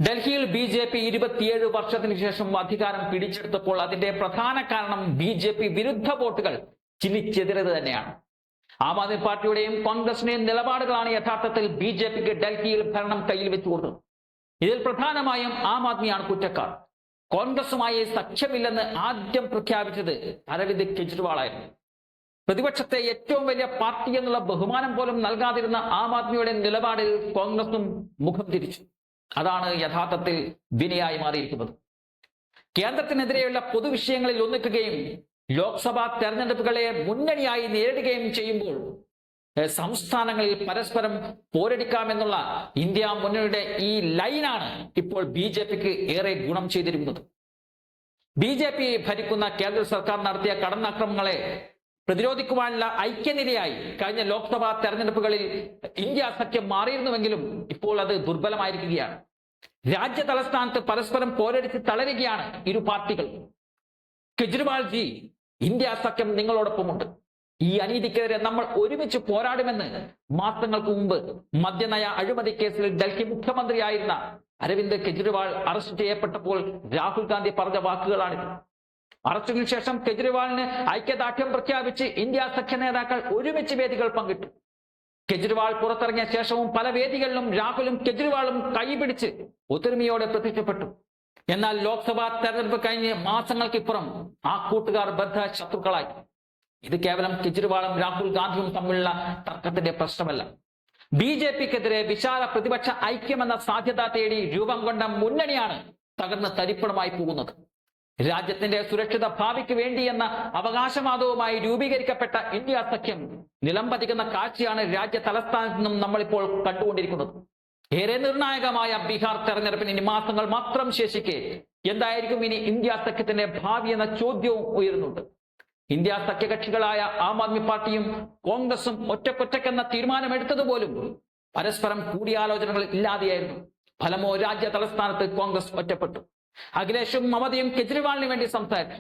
ഡൽഹിയിൽ ബി.ജെ.പി 27 വർഷത്തിന് ശേഷം അധികാരം പിടിച്ചെടുത്തപ്പോൾ അതിന്റെ പ്രധാന കാരണം ബി.ജെ.പി വിരുദ്ധ വോട്ടുകൾ ചിന്നിച്ചെതിരത് തന്നെയാണ്. ആം ആദ്മി പാർട്ടിയുടെയും കോൺഗ്രസിന്റെയും നിലപാടുകളാണ് യഥാർത്ഥത്തിൽ ബി.ജെ.പിക്ക് ഡൽഹിയിൽ ഭരണം കയ്യിൽ വെച്ചു കൊടുത്തത്. ഇതിൽ പ്രധാനമായും ആം ആദ്മിയാണ് കുറ്റക്കാർ. കോൺഗ്രസുമായി സഖ്യമില്ലെന്ന് ആദ്യം പ്രഖ്യാപിച്ചത് അരവിന്ദ് കെജ്രിവാളായിരുന്നു. പ്രതിപക്ഷത്തെ ഏറ്റവും വലിയ പാർട്ടി എന്നുള്ള ബഹുമാനം പോലും നൽകാതിരുന്ന ആം ആദ്മിയുടെ നിലപാടിൽ കോൺഗ്രസും മുഖം തിരിച്ചു. അതാണ് യഥാർത്ഥത്തിൽ വിനയായി മാറിയിരിക്കുന്നത്. കേന്ദ്രത്തിനെതിരെയുള്ള പൊതുവിഷയങ്ങളിൽ ഒന്നിക്കുകയും ലോക്സഭാ തെരഞ്ഞെടുപ്പുകളെ മുന്നണിയായി നേരിടുകയും ചെയ്യുമ്പോൾ സംസ്ഥാനങ്ങളിൽ പരസ്പരം പോരടിക്കാമെന്നുള്ള ഇന്ത്യ മുന്നണിയുടെ ഈ ലൈനാണ് ഇപ്പോൾ ബി.ജെ.പിക്ക് ഏറെ ഗുണം ചെയ്തിരുന്നത്. ബി.ജെ.പി ഭരിക്കുന്ന കേന്ദ്ര സർക്കാർ നടത്തിയ കടന്നാക്രമണങ്ങളെ പ്രതിരോധിക്കുവാനുള്ള ഐക്യനിരയായി കഴിഞ്ഞ ലോക്സഭാ തെരഞ്ഞെടുപ്പുകളിൽ ഇന്ത്യ സഖ്യം മാറിയിരുന്നുവെങ്കിലും ഇപ്പോൾ അത് ദുർബലമായിരിക്കുകയാണ്. രാജ്യ തലസ്ഥാനത്ത് പരസ്പരം പോരടിച്ച് തളരുകയാണ് ഇരു പാർട്ടികൾ. കെജ്രിവാൾ ജി, ഇന്ത്യ സഖ്യം നിങ്ങളോടൊപ്പമുണ്ട്. ഈ അനീതിക്കെതിരെ നമ്മൾ ഒരുമിച്ച് പോരാടുമെന്ന് മാസങ്ങൾക്ക് മുമ്പ് മദ്യനയ അഴിമതി കേസിൽ ഡൽഹി മുഖ്യമന്ത്രിയായിരുന്ന അരവിന്ദ് കെജ്രിവാൾ അറസ്റ്റ് ചെയ്യപ്പെട്ടപ്പോൾ രാഹുൽ ഗാന്ധി പറഞ്ഞ വാക്കുകളാണിത്. അറസ്റ്റിനു ശേഷം കെജ്രിവാളിന് ഐക്യദാർഢ്യം പ്രഖ്യാപിച്ച് ഇന്ത്യ സഖ്യ നേതാക്കൾ ഒരുമിച്ച് വേദികൾ പങ്കിട്ടു. കെജ്രിവാൾ പുറത്തിറങ്ങിയ ശേഷവും പല വേദികളിലും രാഹുലും കെജ്രിവാളും കൈപിടിച്ച് ഒത്തൊരുമയോടെ പ്രത്യക്ഷപ്പെട്ടു. എന്നാൽ ലോക്സഭാ തെരഞ്ഞെടുപ്പ് കഴിഞ്ഞ് മാസങ്ങൾക്കിപ്പുറം ആ കൂട്ടുകാർ ബദ്ധ ശത്രുക്കളായി. ഇത് കേവലം കെജ്രിവാളും രാഹുൽ ഗാന്ധിയും തമ്മിലുള്ള തർക്കത്തിന്റെ പ്രശ്നമല്ല. ബി.ജെ.പിക്കെതിരെ വിശാല പ്രതിപക്ഷ ഐക്യമെന്ന സാധ്യത തേടി രൂപം കൊണ്ട മുന്നണിയാണ് തകർന്ന് തരിപ്പണമായി പോകുന്നത്. രാജ്യത്തിന്റെ സുരക്ഷിത ഭാവിക്ക് വേണ്ടിയെന്ന അവകാശവാദവുമായി രൂപീകരിക്കപ്പെട്ട ഇന്ത്യ സഖ്യം നിലംപതിക്കുന്ന കാഴ്ചയാണ് രാജ്യ തലസ്ഥാനത്ത് നിന്നും നമ്മളിപ്പോൾ കണ്ടുകൊണ്ടിരിക്കുന്നത്. ഏറെ നിർണായകമായ ബീഹാർ തെരഞ്ഞെടുപ്പിന് ഇനി മാസങ്ങൾ മാത്രം ശേഷിക്കെ എന്തായിരിക്കും ഇനി ഇന്ത്യ സഖ്യത്തിന്റെ ഭാവി എന്ന ചോദ്യവും ഉയരുന്നുണ്ട്. ഇന്ത്യ സഖ്യകക്ഷികളായ ആം ആദ്മി പാർട്ടിയും കോൺഗ്രസും ഒറ്റക്കൊറ്റക്കെന്ന തീരുമാനമെടുത്തതുപോലും പരസ്പരം കൂടിയാലോചനകൾ ഇല്ലാതെയായിരുന്നു. ഫലമോ രാജ്യ തലസ്ഥാനത്ത് കോൺഗ്രസ് ഒറ്റപ്പെട്ടു. അഖിലേഷും മമതയും കെജ്രിവാളിന് വേണ്ടി സംസാരിച്ചു.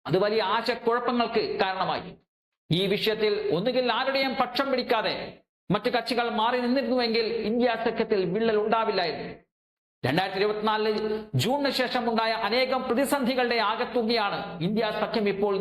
അത് വലിയ ആശയക്കുഴപ്പങ്ങൾക്ക് കാരണമായി. ഈ വിഷയത്തിൽ ഒന്നുകിൽ ആരുടെയും പക്ഷം പിടിക്കാതെ മറ്റു കക്ഷികൾ മാറി നിന്നിരുന്നുവെങ്കിൽ ഇന്ത്യ സഖ്യത്തിൽ വിള്ളൽ ഉണ്ടാവില്ലായിരുന്നു. 2024 ജൂണിന് ശേഷം ഉണ്ടായ അനേകം പ്രതിസന്ധികളുടെ ആകത്തുകയാണ് ഇന്ത്യ സഖ്യം ഇപ്പോൾ